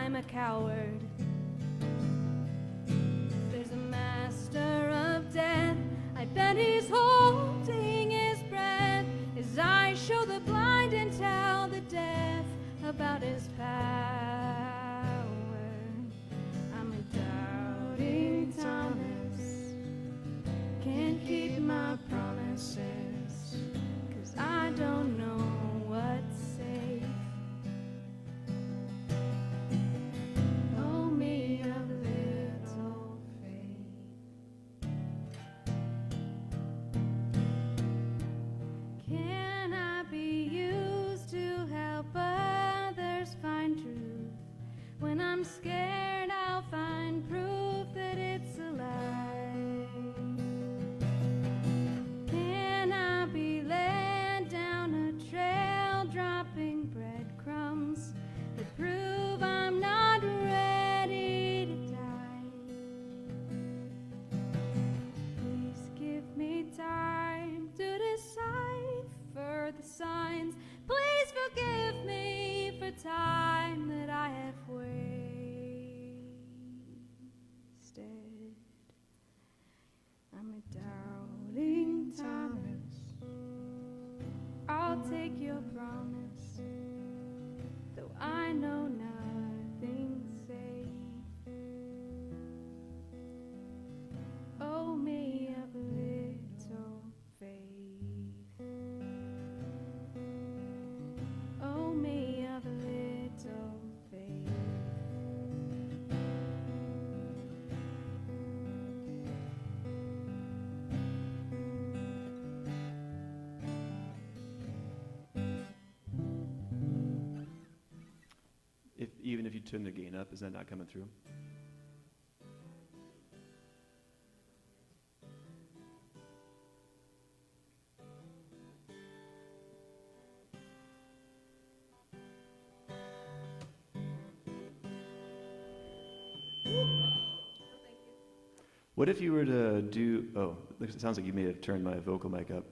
I'm a coward. There's a master of death, I bet he's holding his breath as I show the blind and tell the deaf about his power. I'm a doubting Thomas, can't keep my promises, 'cause I don't know what's safe. Oh, me of little faith. Can I be used to help others find truth? When I'm scared, I'll find proof that it's a lie. Can I be led down a trail, dropping breadcrumbs that prove I'm not ready to die? Please give me time to decipher the signs. Please forgive me for time that I have wasted. I'm a doubting Thomas, I'll take your promise, though I know nothing's safe. Oh, me of little faith. Oh, me of little faith. Even if you turn the gain up, is that not coming through? What if you were to do, it sounds like you may have turned my vocal mic up.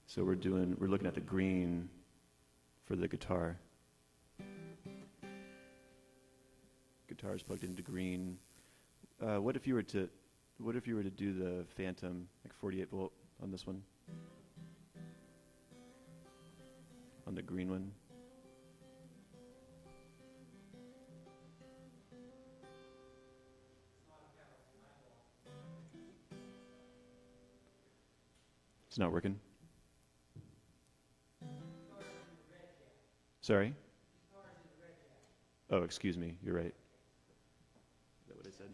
So we're looking at the green for the guitar. Guitar's plugged into green. What if you were to do the Phantom, like 48 volt on this one? On the green one? It's not working? Sorry? Oh, excuse me. You're right. Is that what I said?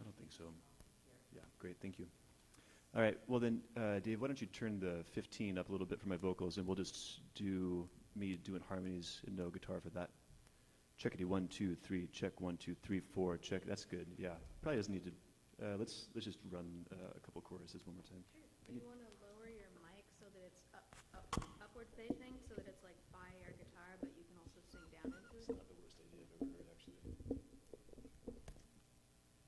I don't think so. Yeah, great. Thank you. All right. Well then, Dave, why don't you turn the 15 up a little bit for my vocals, and we'll just do me doing harmonies and no guitar for that. Checkity 1, 2, 3. Check 1, 2, 3, 4. Check. That's good. Yeah. Probably doesn't need to. Let's just run a couple choruses one more time. Sure. Do you want to lower your mic so that it's upward facing, so that it's like by your guitar, but you can also sing down into It's it? not the worst idea I've ever heard, actually.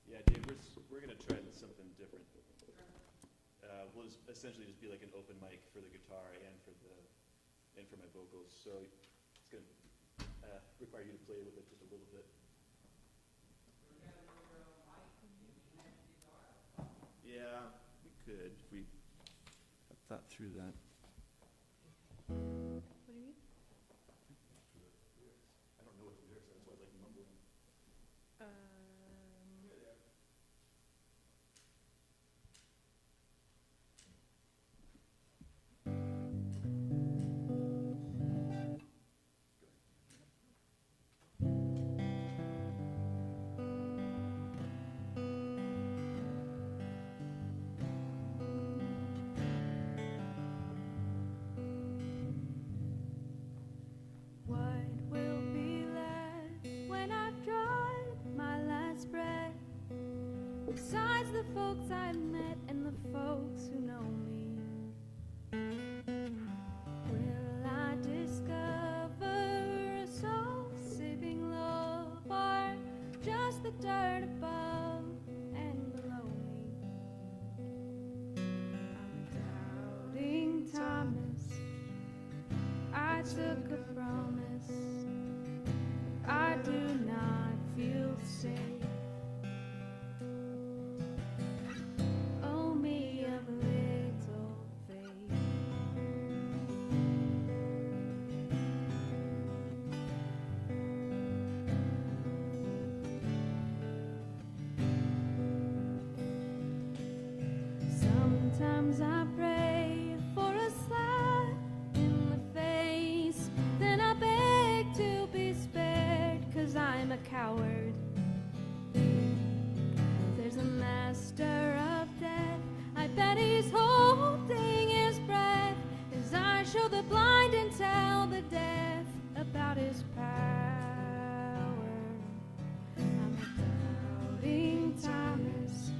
Yeah, Dave, we're going to try something different. We'll essentially just be like an open mic for the guitar and for my vocals. So it's going to require you to play with it just a little bit. Yeah, we could if we thought through that. What do you mean? I don't know what the lyrics are, that's why I like mumbling. the folks I've met and the folks who know me. Will I discover a soul-saving love, or just the dirt above and below me? I'm doubting Thomas. I took a promise. I do not feel safe. Oh, me of little faith. Sometimes I pray for a slap in the face, then I beg to be spared, 'cause I'm a coward. There's a master of death, I bet he's holding his breath as I show the blind and tell the deaf about his power. I'm doubting Thomas.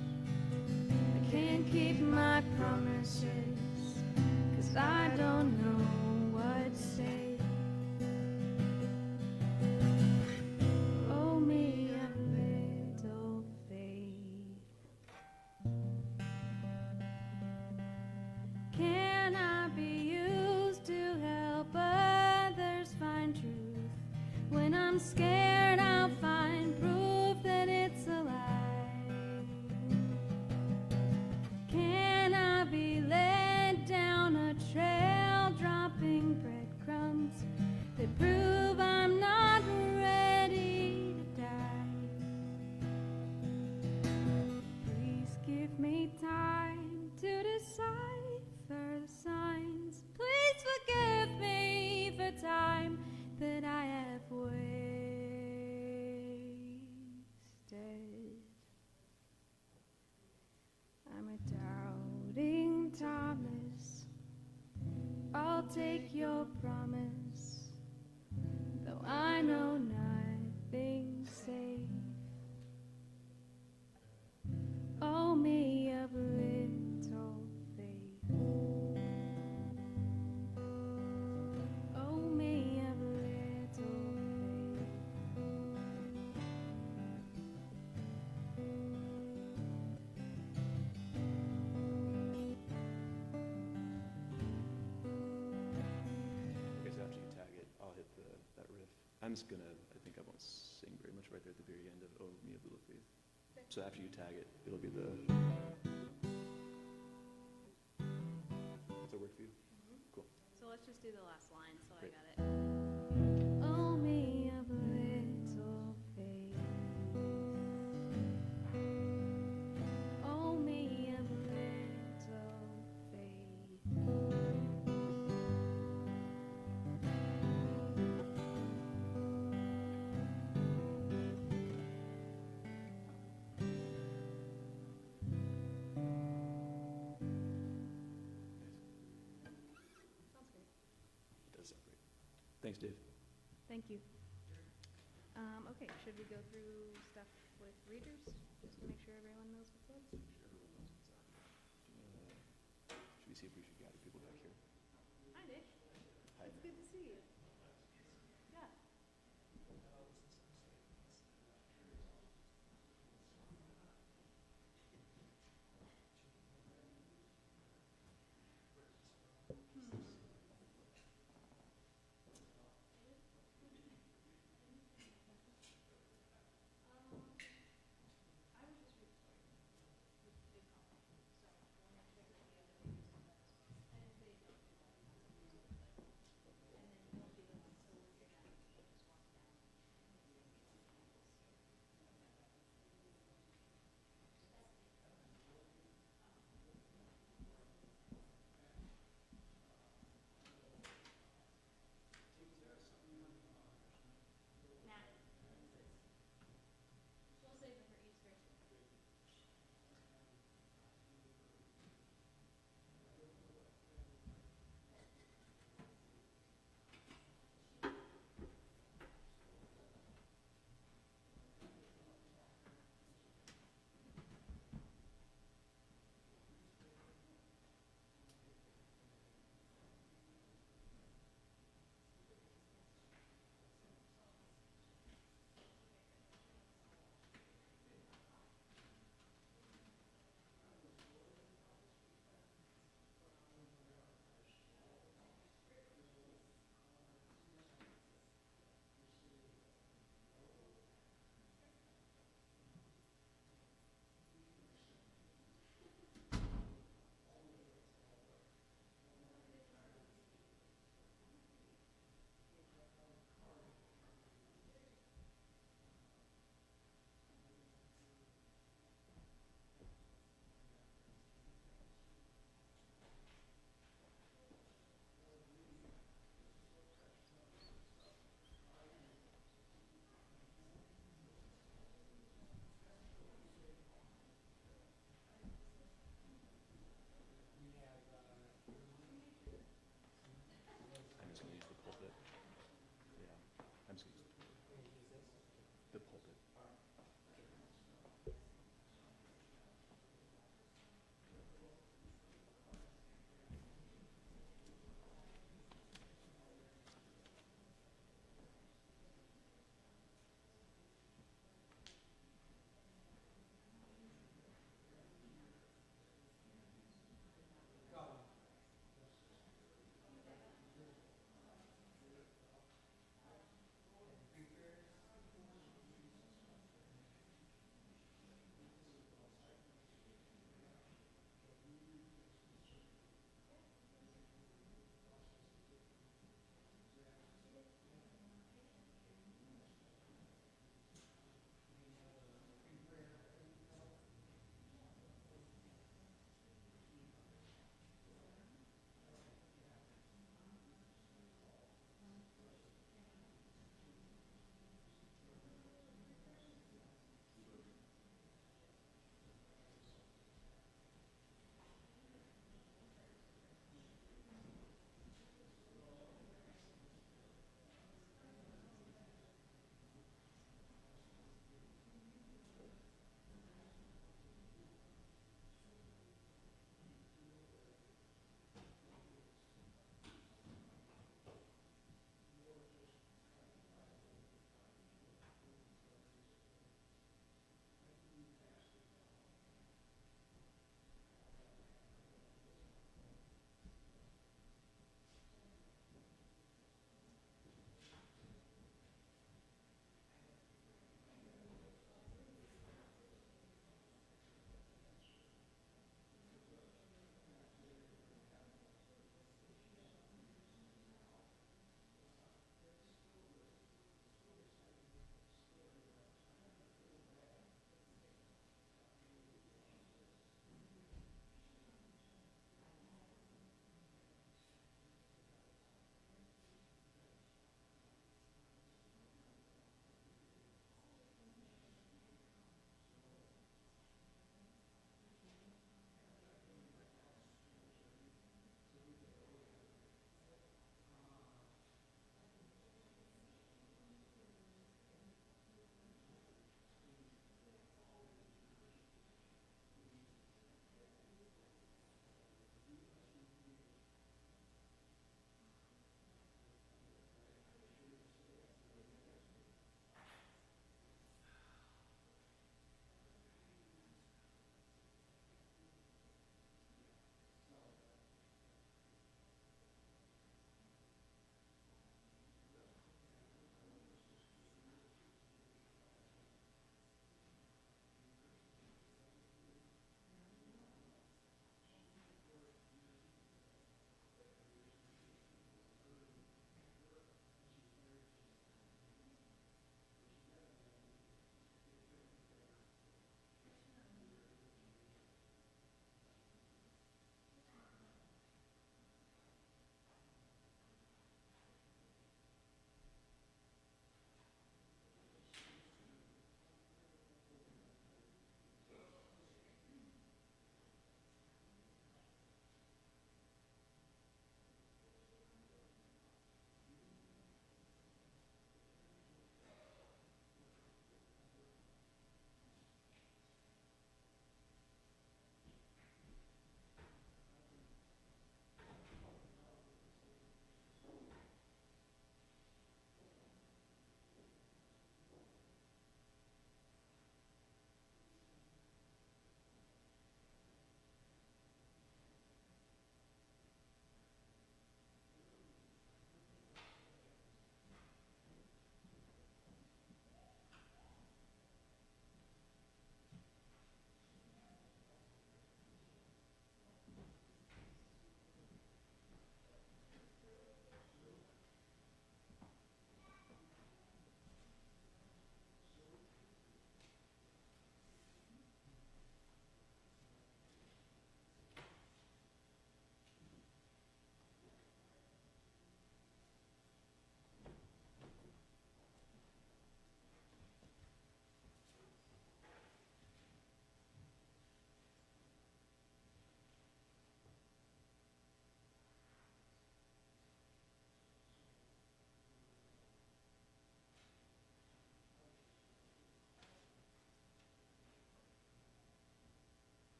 I can't keep my promises, 'cause I don't know what's safe. Oh, me of little faith. Can I be used to help others find truth? When I'm scared, I'll find proof that it's a lie. Can I be led down a trail, dropping breadcrumbs that prove I'm not ready to die? Please give me time to decipher the signs. Please forgive me for time that I have wasted. I'm a doubting Thomas. I'll take your promise, though I know nothing's safe. Oh, me of little faith. Oh, me of little faith. I guess after you tag it, I'll hit that riff. I'm just gonna, I think I won't sing very much right there at the very end of Oh, Me of Little Faith. So after you tag it, it'll be the. Does that work for you? Cool. So let's just do the last line, so Great. I got it. Oh, me of little faith. Oh, me of little faith. Sounds great. It does sound great. Thanks, Dave. Thank you. Okay, should we go through stuff with readers, just to make sure everyone knows what's up? Should we see if we should gather people back here? Hi, Nick. Hi. It's good to see you. Yeah.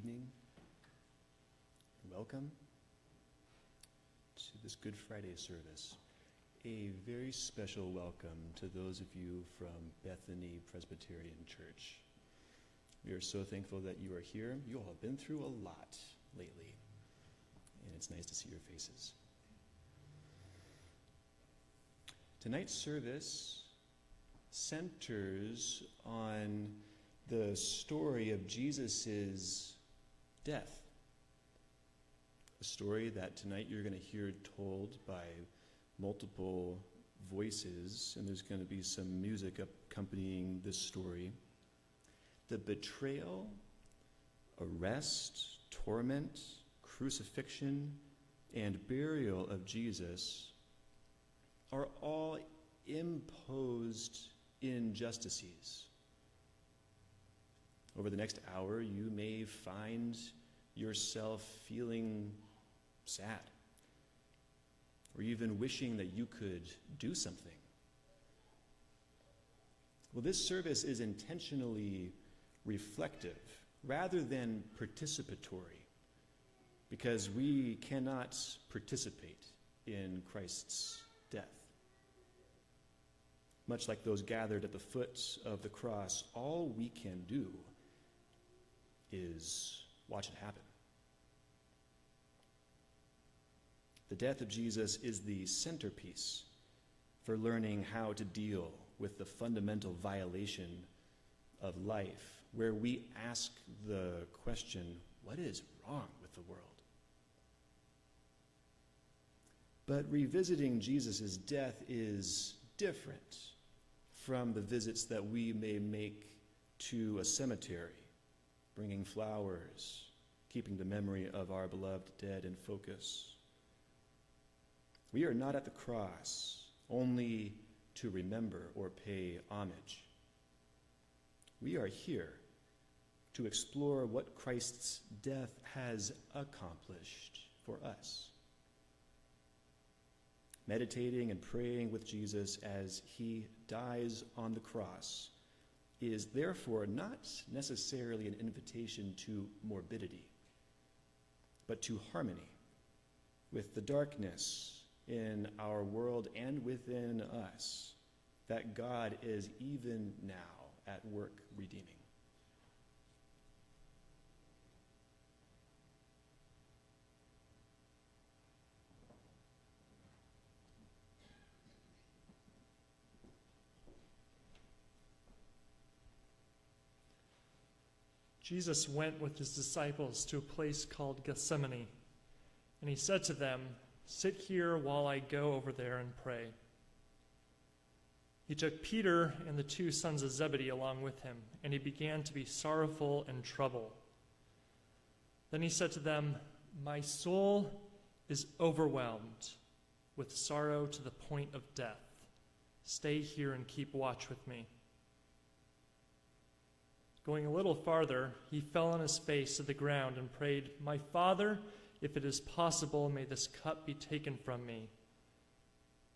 evening. Welcome to this Good Friday service. A very special welcome to those of you from Bethany Presbyterian Church. We are so thankful that you are here. You all have been through a lot lately, and it's nice to see your faces. Tonight's service centers on the story of Jesus' death. A story that tonight you're going to hear told by multiple voices, and there's going to be some music accompanying this story. The betrayal, arrest, torment, crucifixion, and burial of Jesus are all imposed injustices. Over the next hour, you may find yourself feeling sad, or even wishing that you could do something. Well, this service is intentionally reflective rather than participatory, because we cannot participate in Christ's death. Much like those gathered at the foot of the cross, all we can do is watch it happen. The death of Jesus is the centerpiece for learning how to deal with the fundamental violation of life, where we ask the question, what is wrong with the world? But revisiting Jesus' death is different from the visits that we may make to a cemetery, bringing flowers, keeping the memory of our beloved dead in focus. We are not at the cross only to remember or pay homage. We are here to explore what Christ's death has accomplished for us. Meditating and praying with Jesus as he dies on the cross is therefore not necessarily an invitation to morbidity, but to harmony with the darkness in our world and within us that God is even now at work redeeming. Jesus went with his disciples to a place called Gethsemane, and he said to them, "Sit here while I go over there and pray." He took Peter and the 2 sons of Zebedee along with him, and he began to be sorrowful and troubled. Then he said to them, "My soul is overwhelmed with sorrow to the point of death. Stay here and keep watch with me." Going a little farther, he fell on his face to the ground and prayed, "My Father, if it is possible, may this cup be taken from me.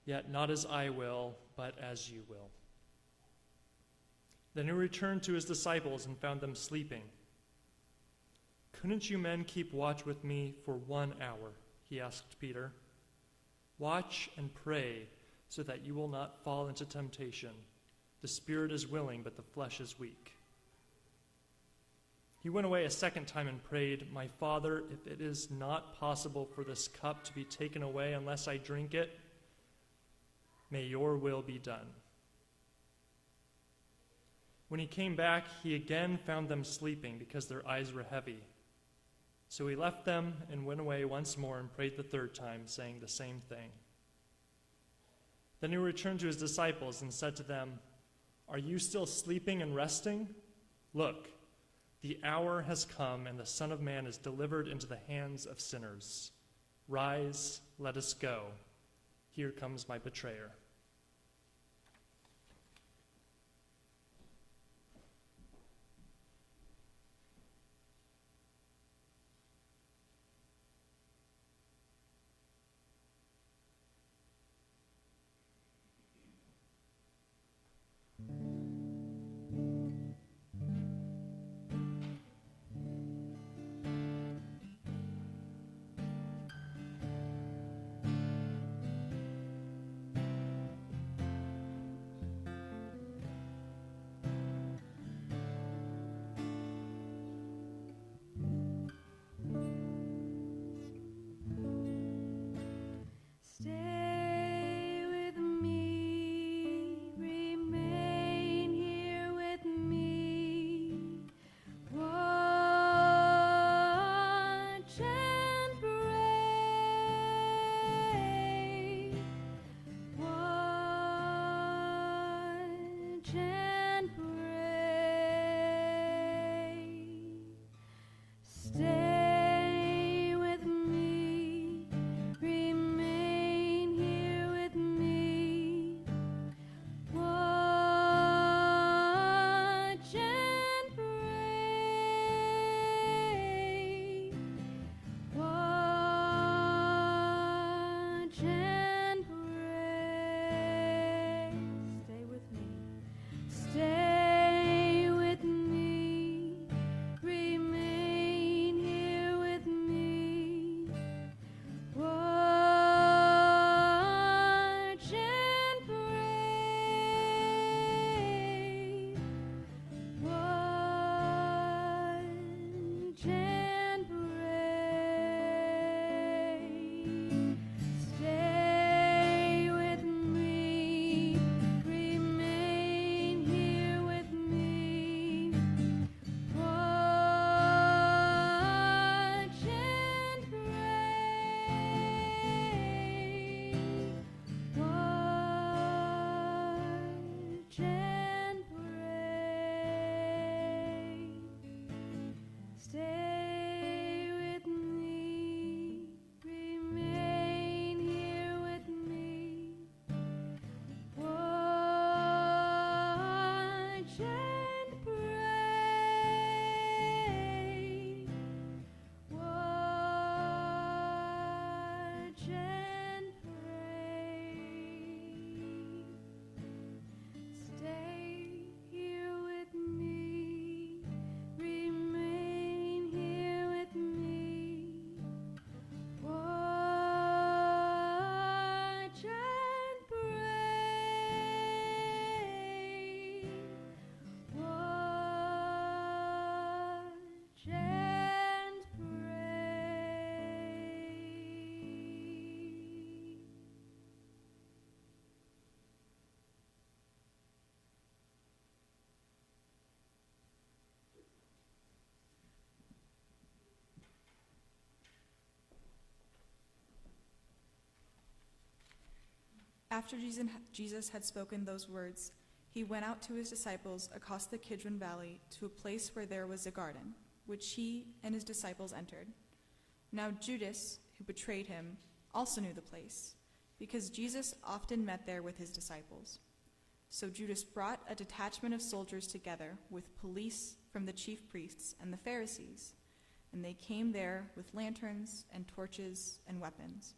Yet not as I will, but as you will." Then he returned to his disciples and found them sleeping. "Couldn't you men keep watch with me for 1 hour?" he asked Peter. "Watch and pray so that you will not fall into temptation. The spirit is willing, but the flesh is weak." He went away a second time and prayed, "My Father, if it is not possible for this cup to be taken away unless I drink it, may your will be done." When he came back, he again found them sleeping because their eyes were heavy. So he left them and went away once more and prayed the 3rd time, saying the same thing. Then he returned to his disciples and said to them, "Are you still sleeping and resting? Look, the hour has come, and the Son of Man is delivered into the hands of sinners. Rise, let us go. Here comes my betrayer." After Jesus had spoken those words, he went out to his disciples across the Kidron Valley to a place where there was a garden, which he and his disciples entered. Now Judas, who betrayed him, also knew the place, because Jesus often met there with his disciples. So Judas brought a detachment of soldiers together with police from the chief priests and the Pharisees, and they came there with lanterns and torches and weapons.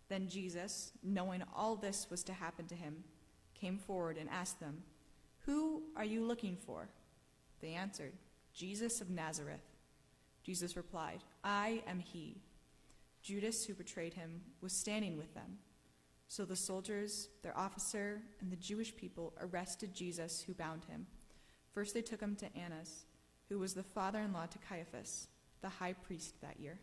Then Jesus, knowing all this was to happen to him, came forward and asked them, "Who are you looking for?" They answered, "Jesus of Nazareth." Jesus replied, "I am he." Judas, who betrayed him, was standing with them. So the soldiers, their officer, and the Jewish people arrested Jesus, who bound him. First they took him to Annas, who was the father-in-law to Caiaphas, the high priest that year.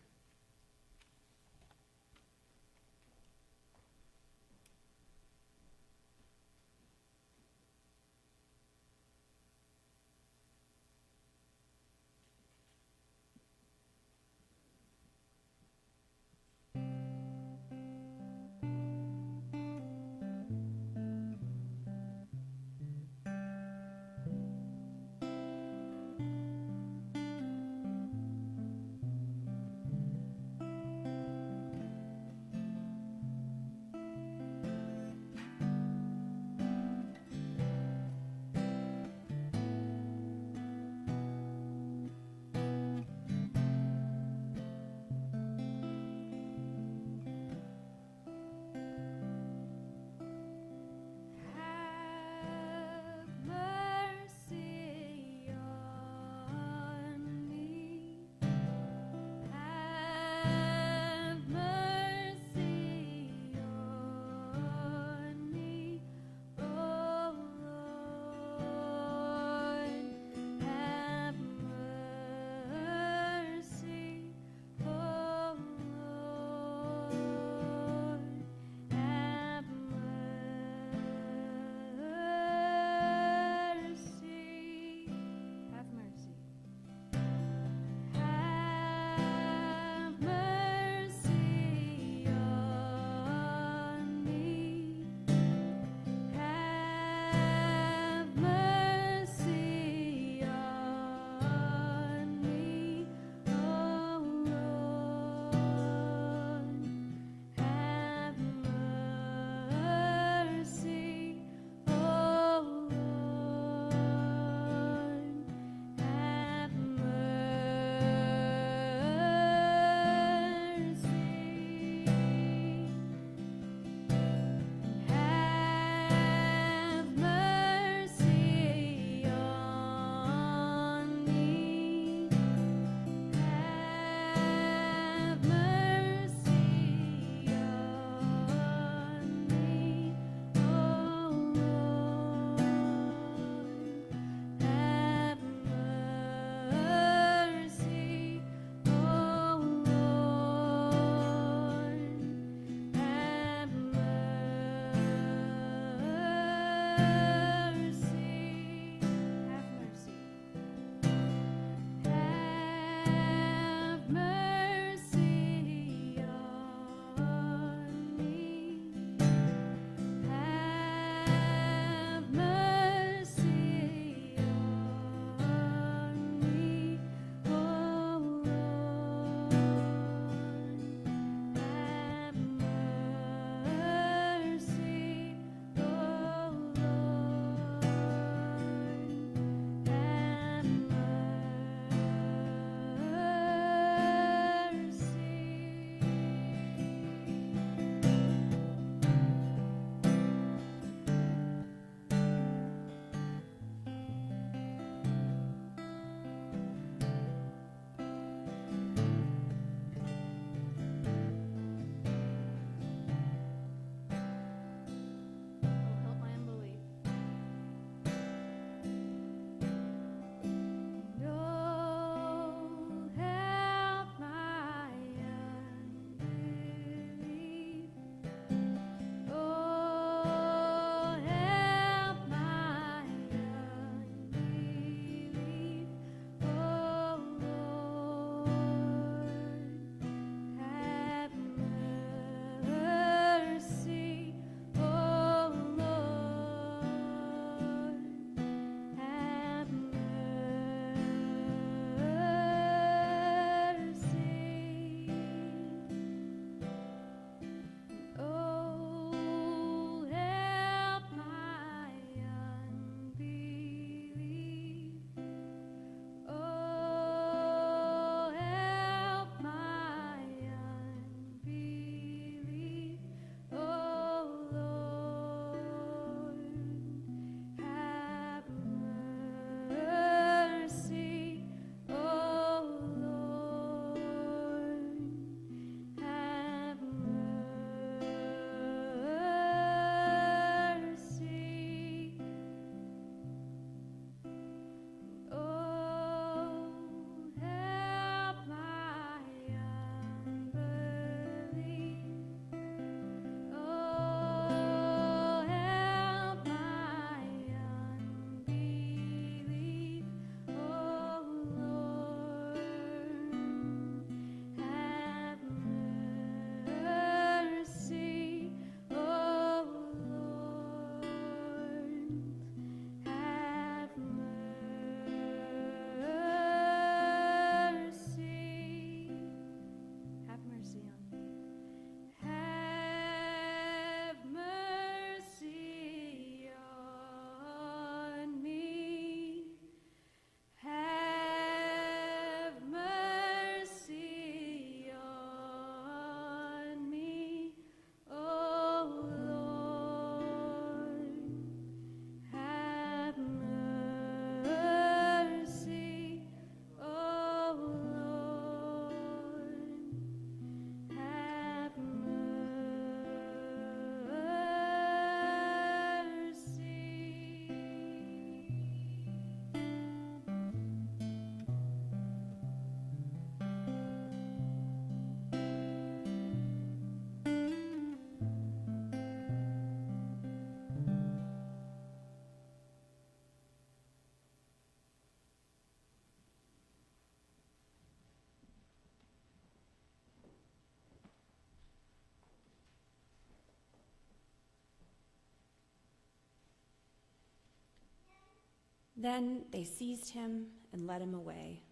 Then they seized him and led him away,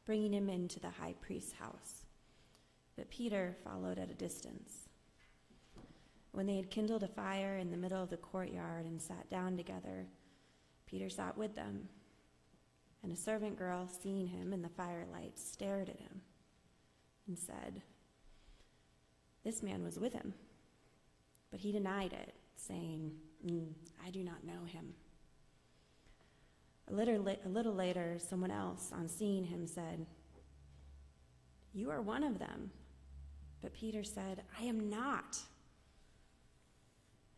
bringing him into the high priest's house. But Peter followed at a distance. When they had kindled a fire in the middle of the courtyard and sat down together, Peter sat with them. And a servant girl, seeing him in the firelight, stared at him and said, "This man was with him." But he denied it, saying, "I do not know him." A little later, someone else, on seeing him, said, "You are one of them." But Peter said, "I am not."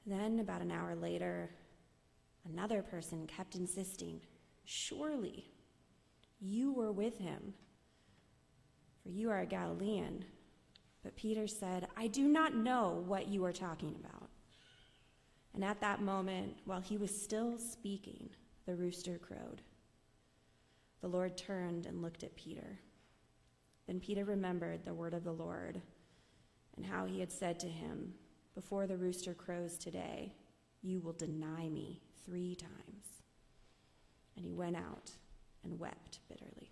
Then, about an hour later, another person kept insisting, "Surely you were with him, for you are a Galilean." But Peter said, "I do not know what you are talking about." And at that moment, while he was still speaking, the rooster crowed. The Lord turned and looked at Peter. Then Peter remembered the word of the Lord and how he had said to him, "Before the rooster crows today, you will deny me 3 times." And he went out and wept bitterly.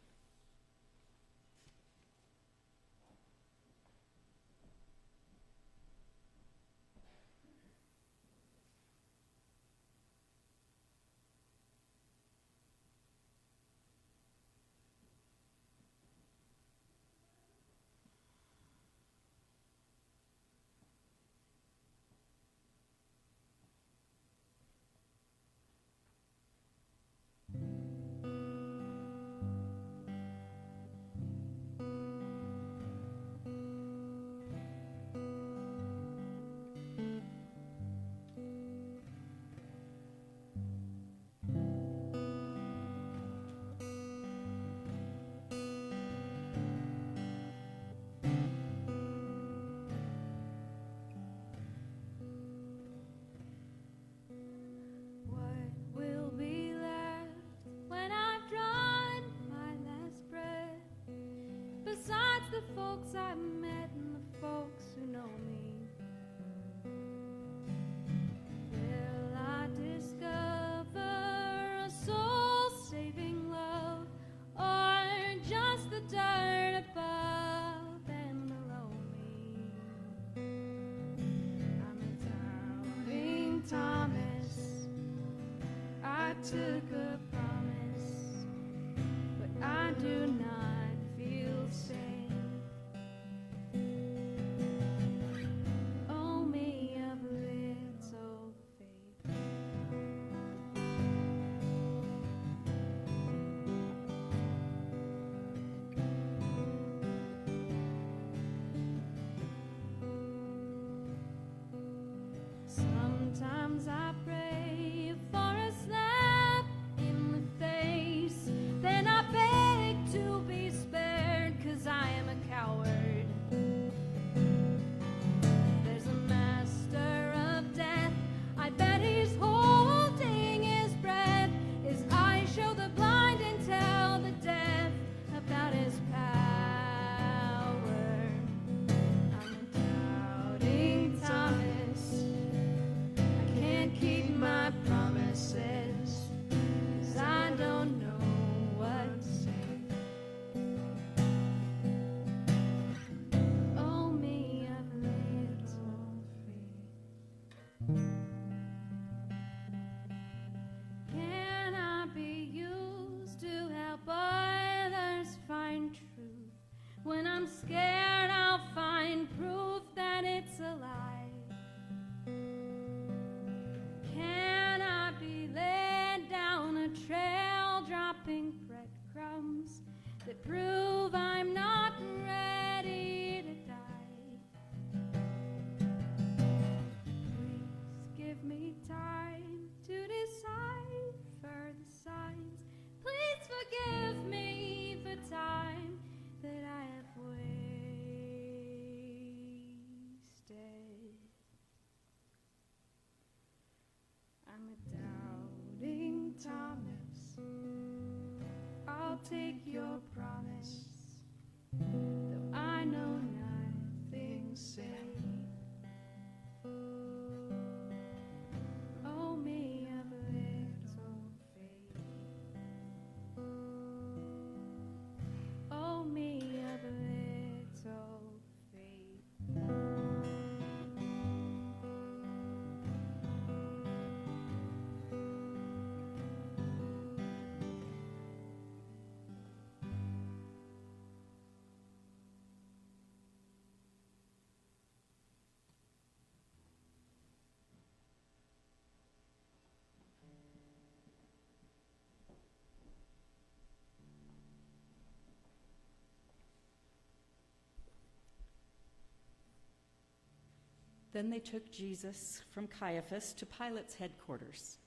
What will be left when I've drawn my last breath? Besides the folks I've met and the folks who know me, will I discover a soul-saving love, or just the dirt above and below me? I'm a doubting Thomas. I took a promise, but I do not feel safe. Oh, me of little faith. Sometimes I pray for a slap in the face, then I beg to be spared, 'cause I am a coward. There's a master of death, I bet he's holding his breath, his eyes show the blind and tell the deaf about his power. I'm a doubting Thomas, I can't keep my promises, 'cause I don't know what to say. Oh, me of little faith. Can I be used to help others find truth? When I'm scared, I'll find proof that it's a lie. Can I be led down a trail, dropping breadcrumbs that prove I'm not ready to die? Please give me time to decipher the signs. Please forgive me for time that I have wasted. I'm a doubting Thomas. I'll take your promise, though I know nothing safe. Oh, me of little faith. Then they took Jesus from Caiaphas to Pilate's headquarters.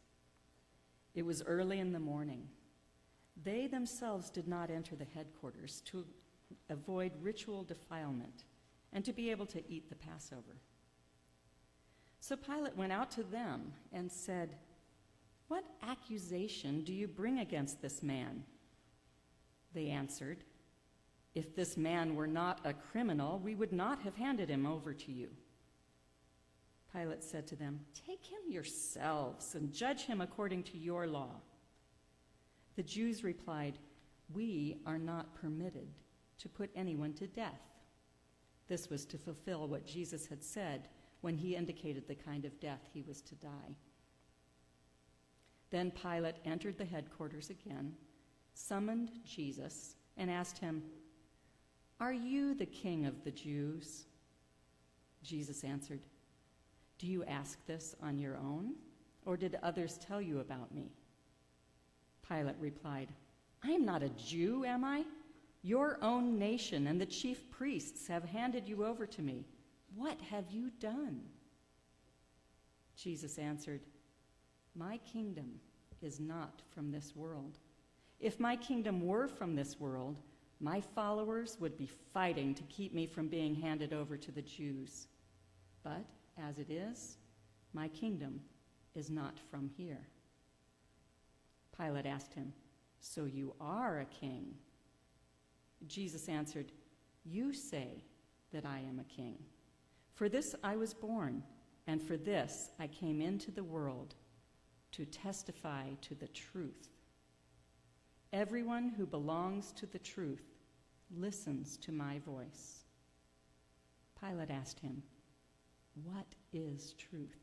It was early in the morning. They themselves did not enter the headquarters to avoid ritual defilement and to be able to eat the Passover. So Pilate went out to them and said, "What accusation do you bring against this man?" They answered, "If this man were not a criminal, we would not have handed him over to you." Pilate said to them, "Take him yourselves and judge him according to your law." The Jews replied, "We are not permitted to put anyone to death." This was to fulfill what Jesus had said when he indicated the kind of death he was to die. Then Pilate entered the headquarters again, summoned Jesus, and asked him, "Are you the king of the Jews?" Jesus answered, "Do you ask this on your own, or did others tell you about me?" Pilate replied, "I am not a Jew, am I? Your own nation and the chief priests have handed you over to me. What have you done?" Jesus answered, "My kingdom is not from this world. If my kingdom were from this world, my followers would be fighting to keep me from being handed over to the Jews. But as it is, my kingdom is not from here." Pilate asked him, "So you are a king?" Jesus answered, "You say that I am a king. For this I was born, and for this I came into the world, to testify to the truth. Everyone who belongs to the truth listens to my voice." Pilate asked him, "What is truth?"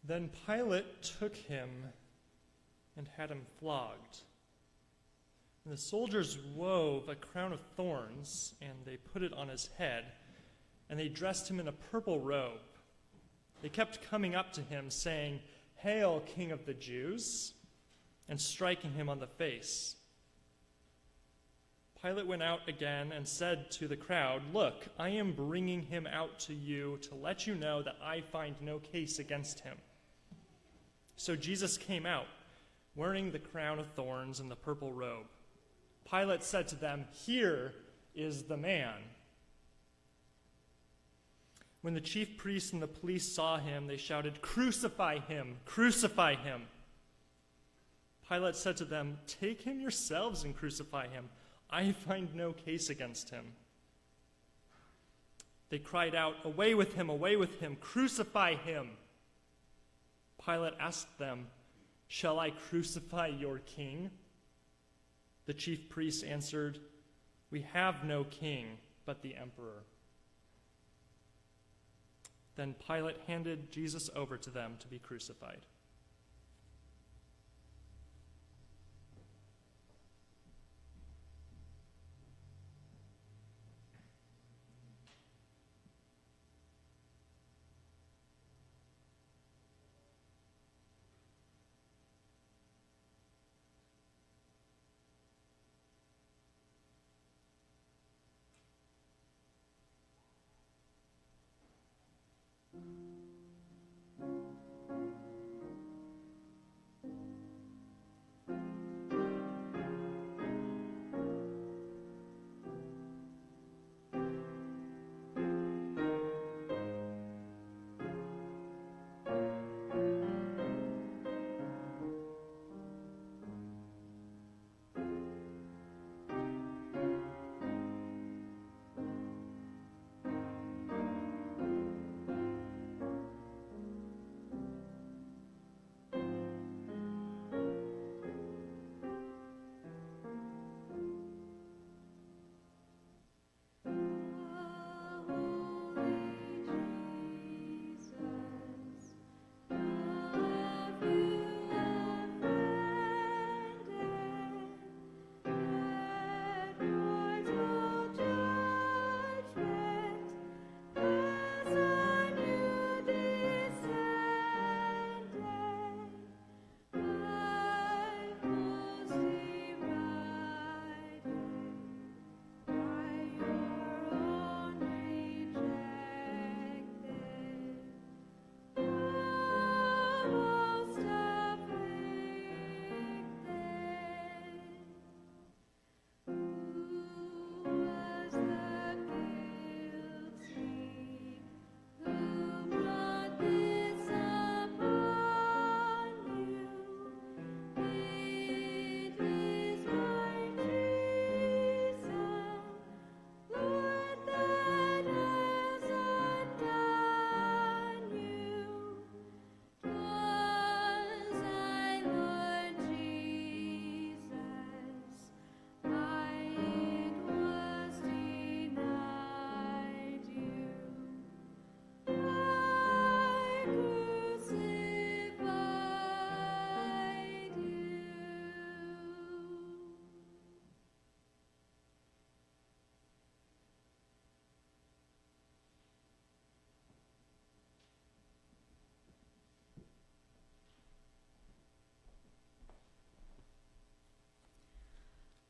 Then Pilate took him and had him flogged. And the soldiers wove a crown of thorns, and they put it on his head, and they dressed him in a purple robe. They kept coming up to him, saying, "Hail, King of the Jews," and striking him on the face. Pilate went out again and said to the crowd, "Look, I am bringing him out to you to let you know that I find no case against him." So Jesus came out, wearing the crown of thorns and the purple robe. Pilate said to them, "Here is the man." When the chief priests and the police saw him, they shouted, "Crucify him! Crucify him!" Pilate said to them, "Take him yourselves and crucify him. I find no case against him." They cried out, "Away with him! Away with him! Crucify him!" Pilate asked them, "Shall I crucify your king?" The chief priests answered, "We have no king but the emperor." Then Pilate handed Jesus over to them to be crucified.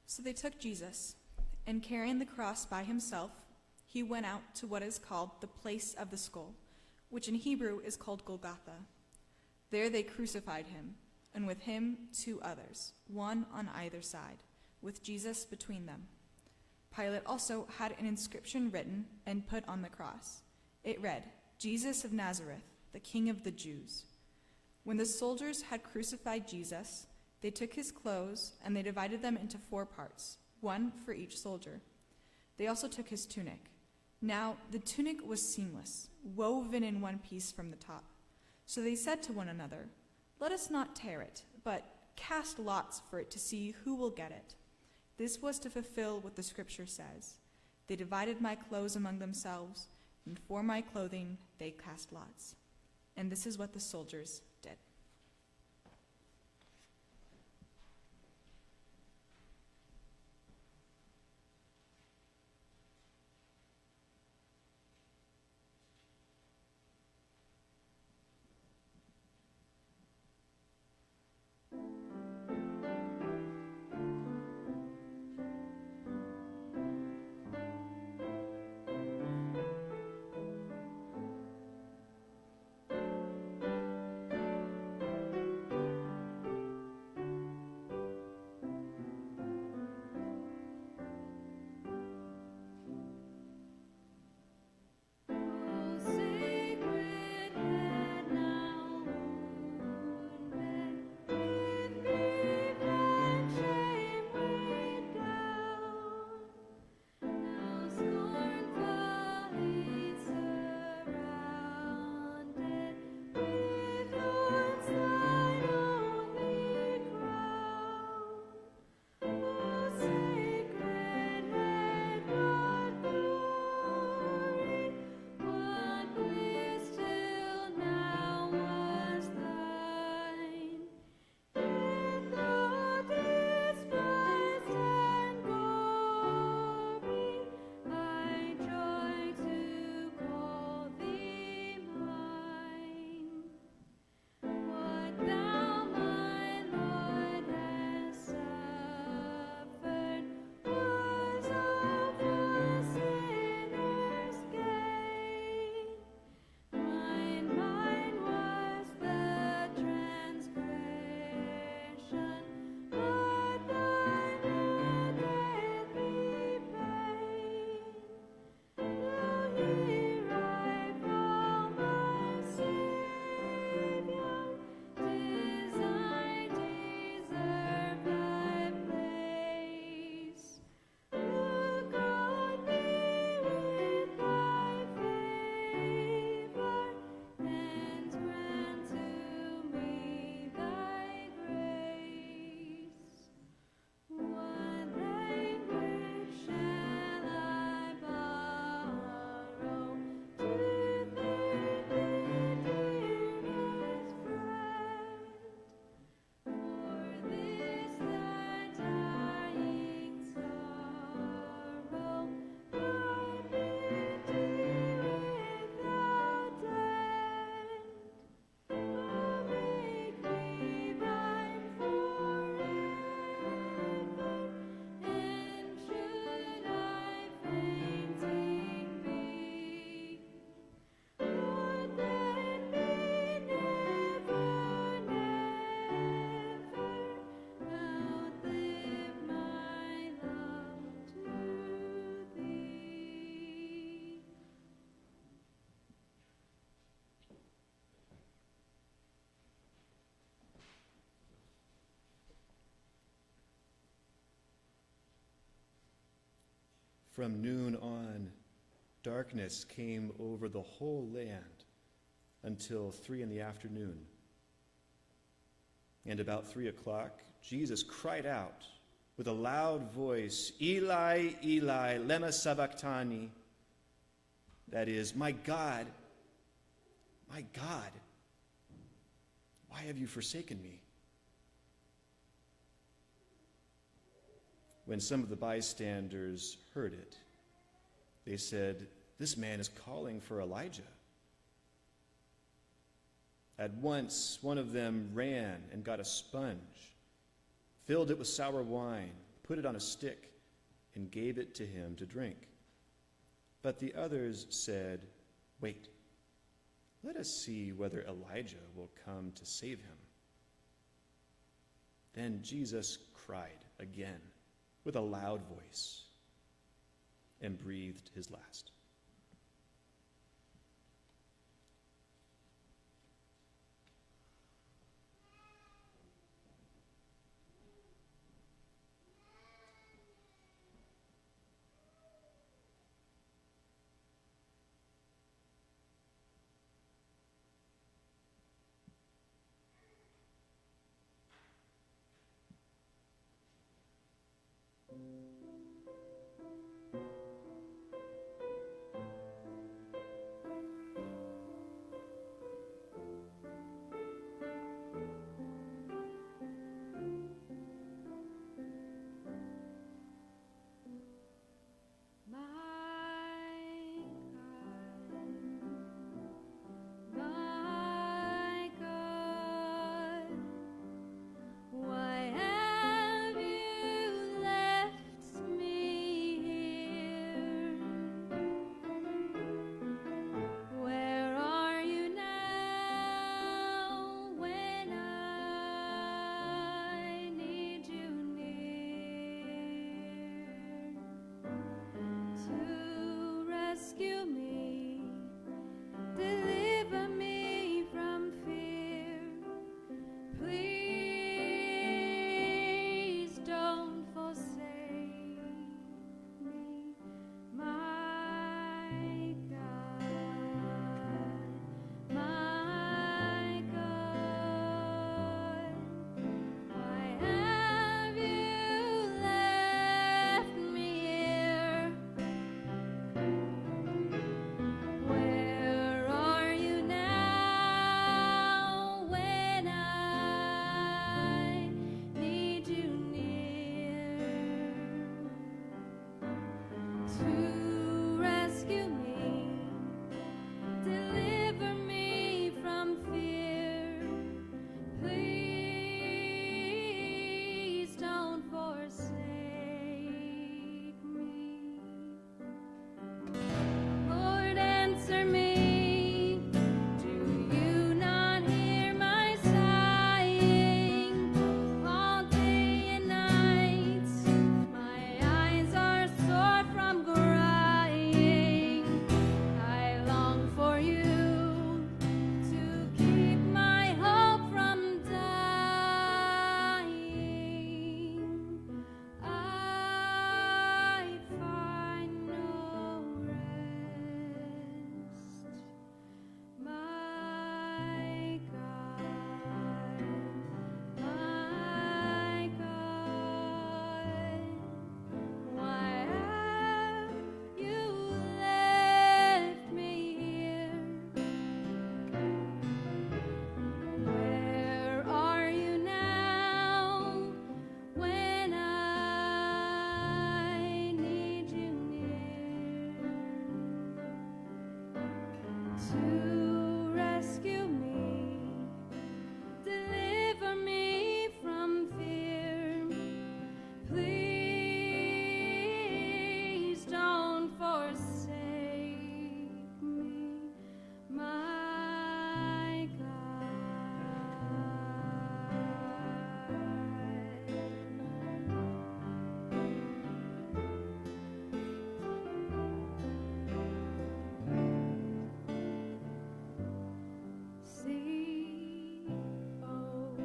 So they took Jesus, and carrying the cross by himself, he went out to what is called the place of the skull, which in Hebrew is called Golgotha. There they crucified him, and with him 2 others, one on either side, with Jesus between them. Pilate also had an inscription written and put on the cross. It read, "Jesus of Nazareth, the King of the Jews." When the soldiers had crucified Jesus, they took his clothes and they divided them into 4 parts, one for each soldier. They also took his tunic. Now the tunic was seamless, woven in one piece from the top. So they said to one another, "Let us not tear it, but cast lots for it to see who will get it." This was to fulfill what the scripture says. They divided my clothes among themselves, and for my clothing they cast lots. And this is what the soldiers did. From noon on, darkness came over the whole land until 3 p.m. And about 3 o'clock, Jesus cried out with a loud voice, "Eli, Eli, lema sabachthani." That is, my God, why have you forsaken me? When some of the bystanders heard it, they said, "This man is calling for Elijah." At once, one of them ran and got a sponge, filled it with sour wine, put it on a stick, and gave it to him to drink. But the others said, "Wait, let us see whether Elijah will come to save him." Then Jesus cried again with a loud voice and breathed his last. to rescue me, deliver me from fear. Please don't forsake me. Lord, answer me. Do you not hear my sighing all day and night? My eyes are sore from crying. I long for you to keep my hope from dying. I find no rest, my God, my God. Why have you left me here? Where are you now when I need you near to rescue me, deliver me from fear? Please don't forsake me, my God. See, oh,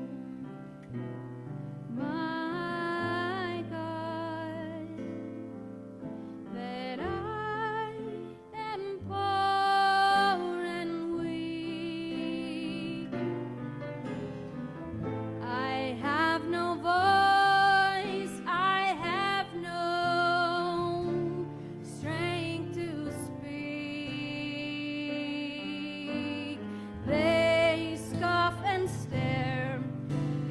my God, that I am poor and weak. I have no voice, I have no strength to speak. They scoff and stare,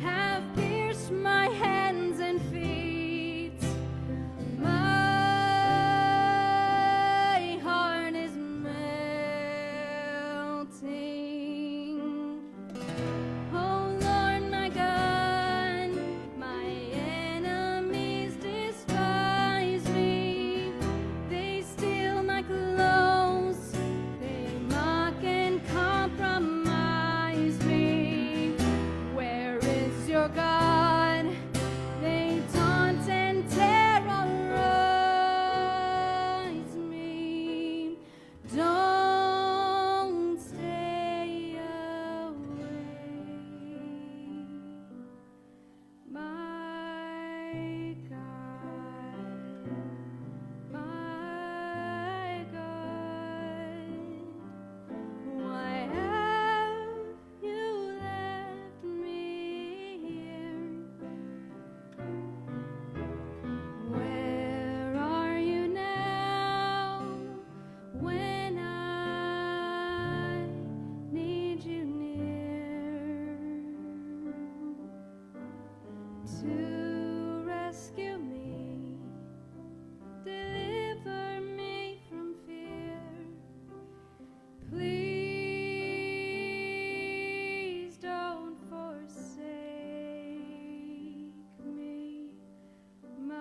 have pierced my hands and feet. My heart is melting. Oh Lord, my God, my enemies despise me. They steal my clothes, they mock and compromise me. Where is your God? They taunt and terrorize me. Don't stay away, my God, my God. Why have you left me here? Where are you now when I need you near to rescue me, deliver me from fear? Please don't forsake me, my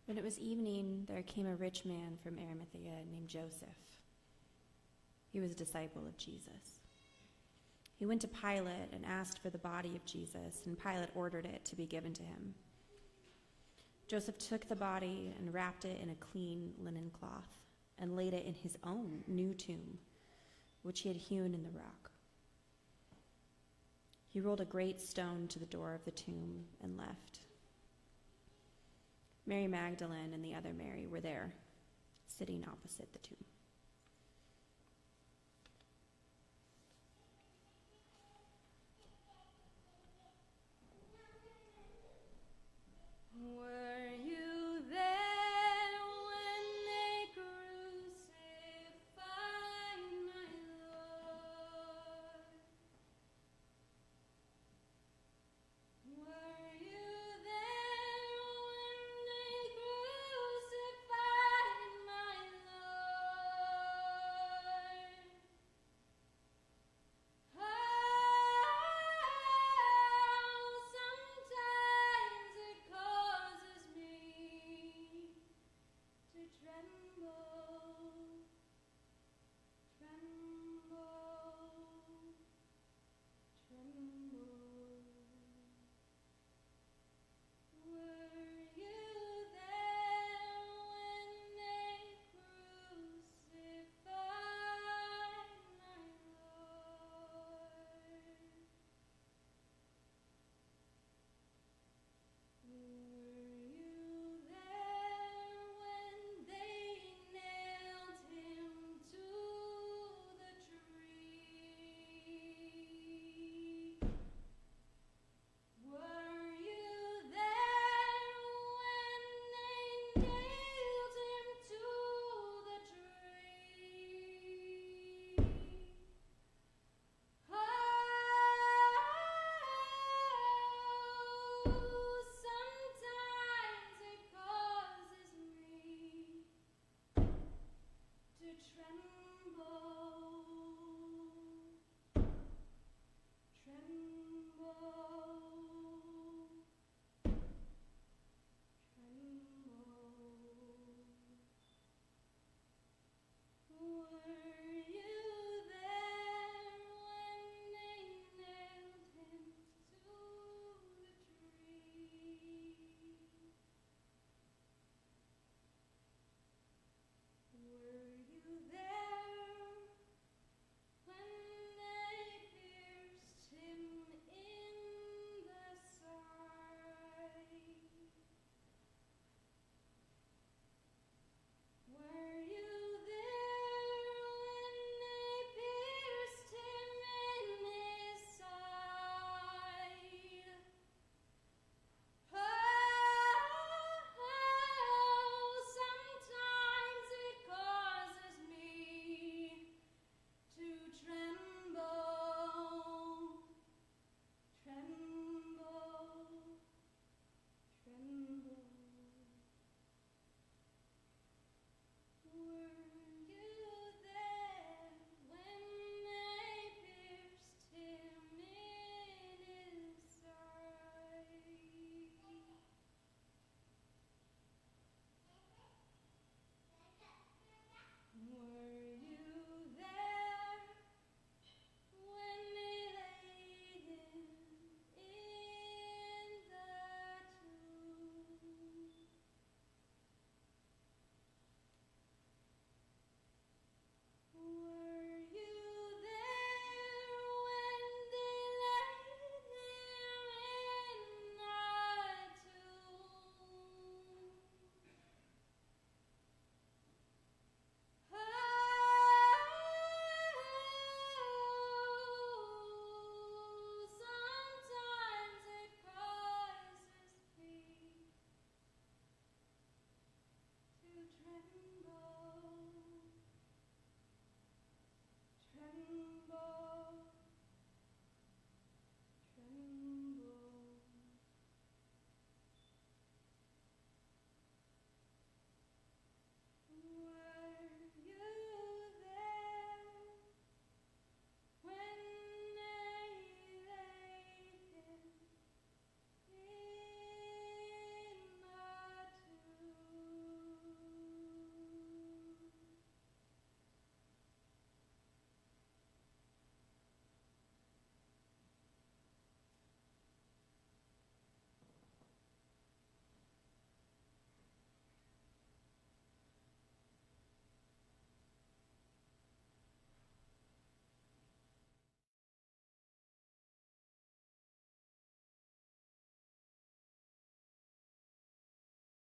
When it was evening, there came a rich man from Arimathea named Joseph. He was a disciple of Jesus. He went to Pilate and asked for the body of Jesus, and Pilate ordered it to be given to him. Joseph took the body and wrapped it in a clean linen cloth and laid it in his own new tomb, which he had hewn in the rock. He rolled a great stone to the door of the tomb and left. Mary Magdalene and the other Mary were there, sitting opposite the tomb.